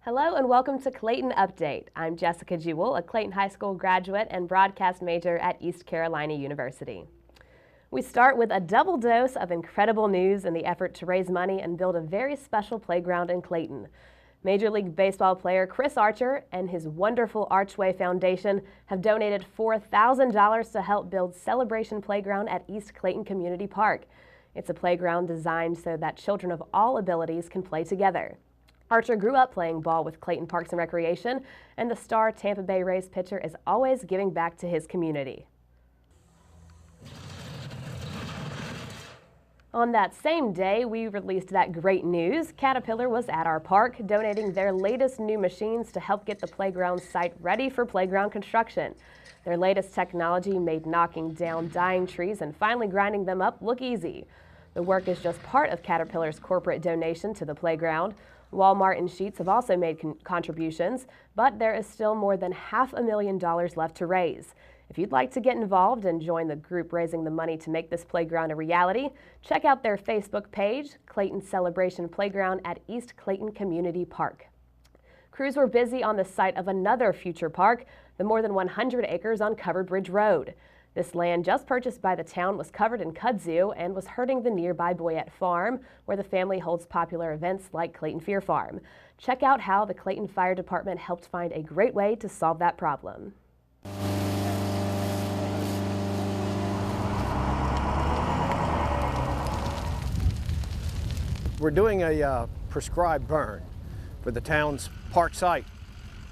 Hello and welcome to Clayton Update. I'm Jessica Jewell, a Clayton High School graduate and broadcast major at East Carolina University. We start with a double dose of incredible news in the effort to raise money and build a very special playground in Clayton. Major League Baseball player Chris Archer and his wonderful Archway Foundation have donated $4,000 to help build Celebration Playground at East Clayton Community Park. It's a playground designed so that children of all abilities can play together. Archer grew up playing ball with Clayton Parks and Recreation, and the star Tampa Bay Rays pitcher is always giving back to his community. On that same day, we released that great news. Caterpillar was at our park, donating their latest new machines to help get the playground site ready for playground construction. Their latest technology made knocking down dying trees and finally grinding them up look easy. The work is just part of Caterpillar's corporate donation to the playground. Walmart and Sheetz have also made contributions, but there is still more than $500,000 left to raise. If you'd like to get involved and join the group raising the money to make this playground a reality, check out their Facebook page, Clayton Celebration Playground at East Clayton Community Park. Crews were busy on the site of another future park, the more than 100 acres on Covered Bridge Road. This land just purchased by the town was covered in kudzu and was hurting the nearby Boyette Farm, where the family holds popular events like Clayton Fear Farm. Check out how the Clayton Fire Department helped find a great way to solve that problem. We're doing a prescribed burn for the town's park site.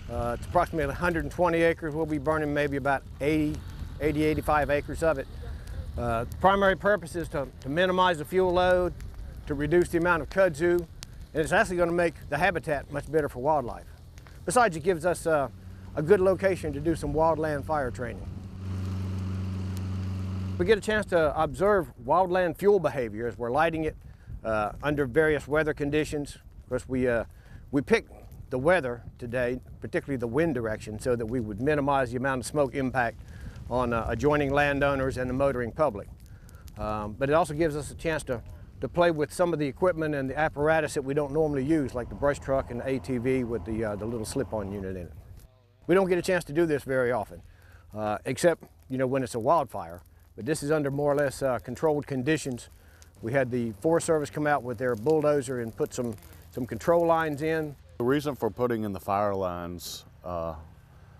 It's approximately 120 acres. We'll be burning maybe about 85 acres of it. The primary purpose is to minimize the fuel load, to reduce the amount of kudzu, and it's actually going to make the habitat much better for wildlife. Besides, it gives us a good location to do some wildland fire training. We get a chance to observe wildland fuel behavior as we're lighting it under various weather conditions. Of course, we picked the weather today, particularly the wind direction, so that we would minimize the amount of smoke impact on adjoining landowners and the motoring public. But it also gives us a chance to play with some of the equipment and the apparatus that we don't normally use, like the brush truck and the ATV with the little slip-on unit in it. We don't get a chance to do this very often, except when it's a wildfire. But this is under more or less controlled conditions. We had the Forest Service come out with their bulldozer and put some control lines in. The reason for putting in the fire lines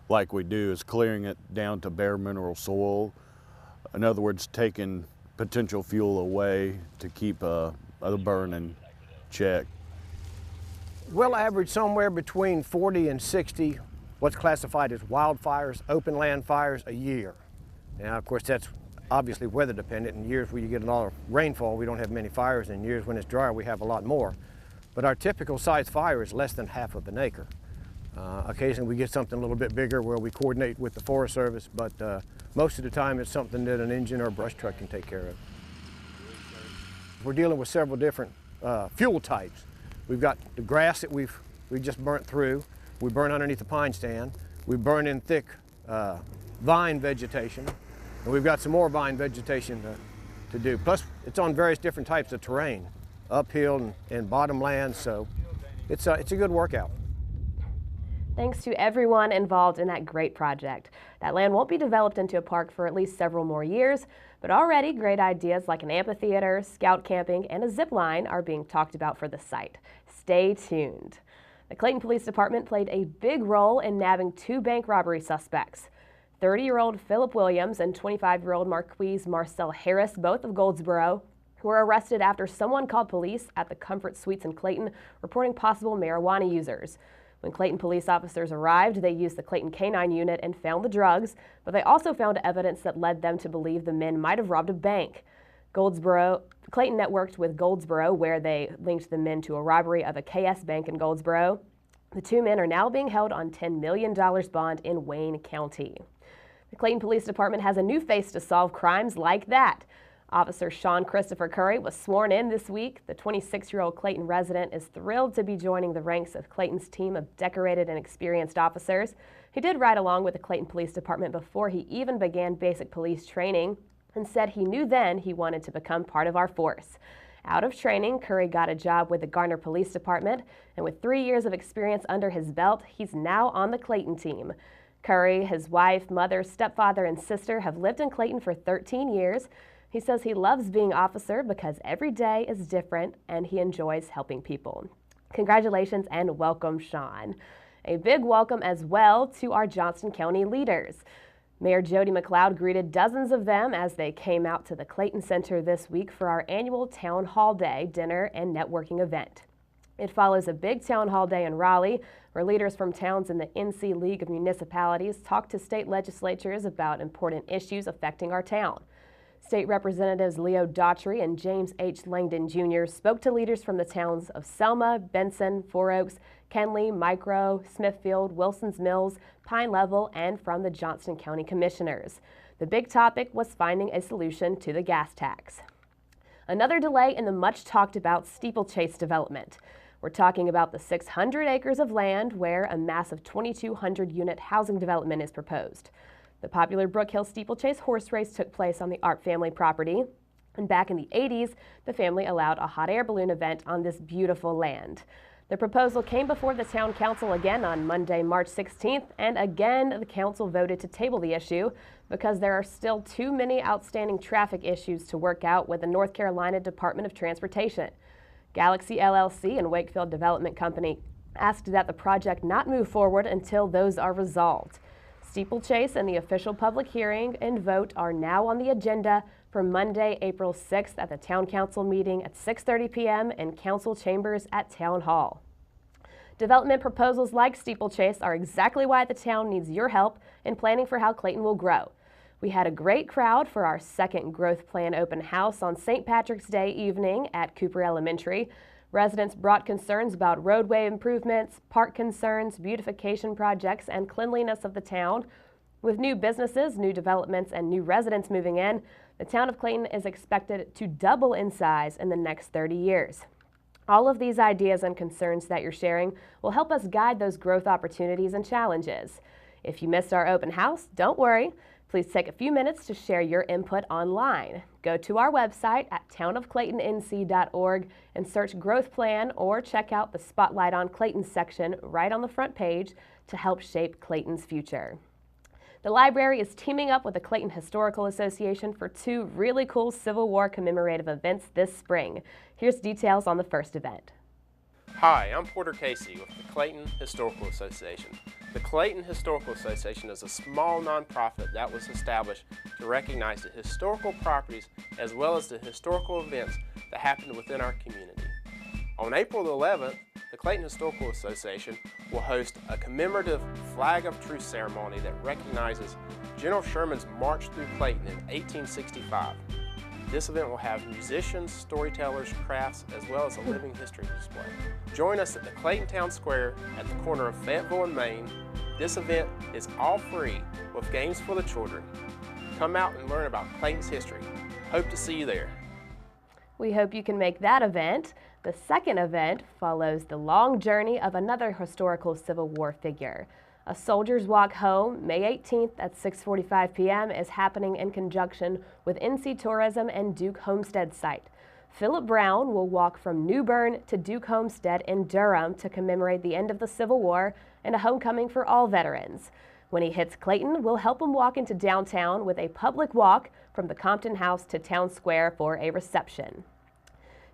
like we do is clearing it down to bare mineral soil. In other words, taking potential fuel away to keep the burn in check. We'll average somewhere between 40 and 60 what's classified as wildfires, open land fires, a year. Now, of course, that's obviously weather dependent. In years where you get a lot of rainfall, we don't have many fires. In years when it's drier, we have a lot more. But our typical size fire is less than half of an acre. Occasionally we get something a little bit bigger where we coordinate with the Forest Service, but most of the time it's something that an engine or a brush truck can take care of. We're dealing with several different fuel types. We've got the grass that we just burnt through. We burn underneath the pine stand. We burn in thick vine vegetation. And we've got some more vine vegetation to do. Plus, it's on various different types of terrain, uphill and bottomland, so it's a good workout. Thanks to everyone involved in that great project. That land won't be developed into a park for at least several more years, but already great ideas like an amphitheater, scout camping, and a zip line are being talked about for the site. Stay tuned. The Clayton Police Department played a big role in nabbing two bank robbery suspects. 30-year-old Philip Williams and 25-year-old Marquise Marcel Harris, both of Goldsboro, were arrested after someone called police at the Comfort Suites in Clayton reporting possible marijuana users. When Clayton police officers arrived, they used the Clayton K-9 unit and found the drugs, but they also found evidence that led them to believe the men might have robbed a bank. Clayton networked with Goldsboro, where they linked the men to a robbery of a KS Bank in Goldsboro. The two men are now being held on $10 million bond in Wayne County. The Clayton Police Department has a new face to solve crimes like that. Officer Sean Christopher Curry was sworn in this week. The 26-year-old Clayton resident is thrilled to be joining the ranks of Clayton's team of decorated and experienced officers. He did ride along with the Clayton Police Department before he even began basic police training and said he knew then he wanted to become part of our force. Out of training, Curry got a job with the Garner Police Department, and with 3 years of experience under his belt, he's now on the Clayton team. Curry, his wife, mother, stepfather, and sister have lived in Clayton for 13 years. He says he loves being officer because every day is different and he enjoys helping people. Congratulations and welcome, Sean. A big welcome as well to our Johnston County leaders. Mayor Jody McLeod greeted dozens of them as they came out to the Clayton Center this week for our annual Town Hall Day dinner and networking event. It follows a big Town Hall Day in Raleigh, where leaders from towns in the NC League of Municipalities talk to state legislatures about important issues affecting our town. State Representatives Leo Daughtry and James H. Langdon Jr. spoke to leaders from the towns of Selma, Benson, Four Oaks, Kenly, Micro, Smithfield, Wilsons Mills, Pine Level, and from the Johnston County Commissioners. The big topic was finding a solution to the gas tax. Another delay in the much talked about Steeplechase development. We're talking about the 600 acres of land where a massive 2,200 unit housing development is proposed. The popular Brook Hill Steeplechase horse race took place on the Arp family property, and back in the 80s, the family allowed a hot air balloon event on this beautiful land. The proposal came before the town council again on Monday, March 16th, and again the council voted to table the issue because there are still too many outstanding traffic issues to work out with the North Carolina Department of Transportation. Galaxy LLC and Wakefield Development Company asked that the project not move forward until those are resolved. Steeplechase and the official public hearing and vote are now on the agenda for Monday, April 6th at the Town Council meeting at 6:30 p.m. in Council Chambers at Town Hall. Development proposals like Steeplechase are exactly why the town needs your help in planning for how Clayton will grow. We had a great crowd for our second Growth Plan open house on St. Patrick's Day evening at Cooper Elementary. Residents brought concerns about roadway improvements, park concerns, beautification projects, and cleanliness of the town. With new businesses, new developments, and new residents moving in, the town of Clayton is expected to double in size in the next 30 years. All of these ideas and concerns that you're sharing will help us guide those growth opportunities and challenges. If you missed our open house, don't worry. Please take a few minutes to share your input online. Go to our website at townofclaytonnc.org and search Growth Plan, or check out the Spotlight on Clayton section right on the front page to help shape Clayton's future. The library is teaming up with the Clayton Historical Association for two really cool Civil War commemorative events this spring. Here's details on the first event. Hi, I'm Porter Casey with the Clayton Historical Association. The Clayton Historical Association is a small nonprofit that was established to recognize the historical properties as well as the historical events that happened within our community. On April 11th, the Clayton Historical Association will host a commemorative Flag of Truce ceremony that recognizes General Sherman's march through Clayton in 1865. This event will have musicians, storytellers, crafts, as well as a living history display. Join us at the Clayton Town Square at the corner of Fayetteville and Main. This event is all free with games for the children. Come out and learn about Clayton's history. Hope to see you there. We hope you can make that event. The second event follows the long journey of another historical Civil War figure. A Soldier's Walk Home, May 18th at 6:45 p.m. is happening in conjunction with NC Tourism and Duke Homestead site. Philip Brown will walk from New Bern to Duke Homestead in Durham to commemorate the end of the Civil War and a homecoming for all veterans. When he hits Clayton, we'll help him walk into downtown with a public walk from the Compton House to Town Square for a reception.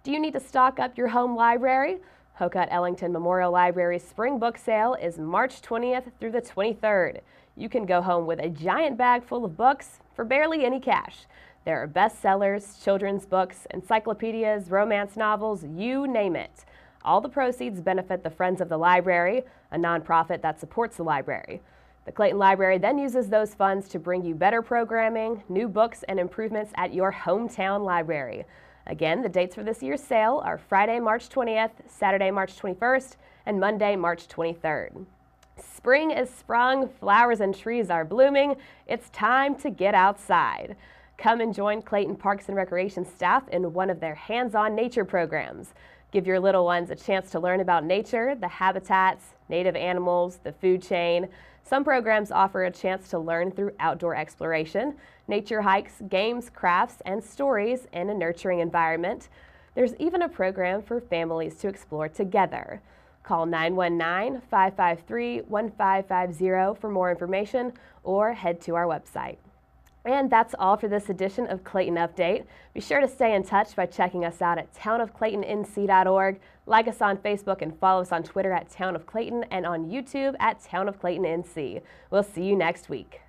Do you need to stock up your home library? Hokut Ellington Memorial Library's spring book sale is March 20th through the 23rd. You can go home with a giant bag full of books for barely any cash. There are bestsellers, children's books, encyclopedias, romance novels, you name it. All the proceeds benefit the Friends of the Library, a nonprofit that supports the library. The Clayton Library then uses those funds to bring you better programming, new books, and improvements at your hometown library. Again, the dates for this year's sale are Friday, March 20th, Saturday, March 21st, and Monday, March 23rd. Spring is sprung, flowers and trees are blooming. It's time to get outside. Come and join Clayton Parks and Recreation staff in one of their hands-on nature programs. Give your little ones a chance to learn about nature, the habitats, native animals, the food chain. Some programs offer a chance to learn through outdoor exploration, nature hikes, games, crafts, and stories in a nurturing environment. There's even a program for families to explore together. Call 919-553-1550 for more information or head to our website. And that's all for this edition of Clayton Update. Be sure to stay in touch by checking us out at townofclaytonnc.org. Like us on Facebook and follow us on Twitter at Town of Clayton and on YouTube at Town of Clayton NC. We'll see you next week.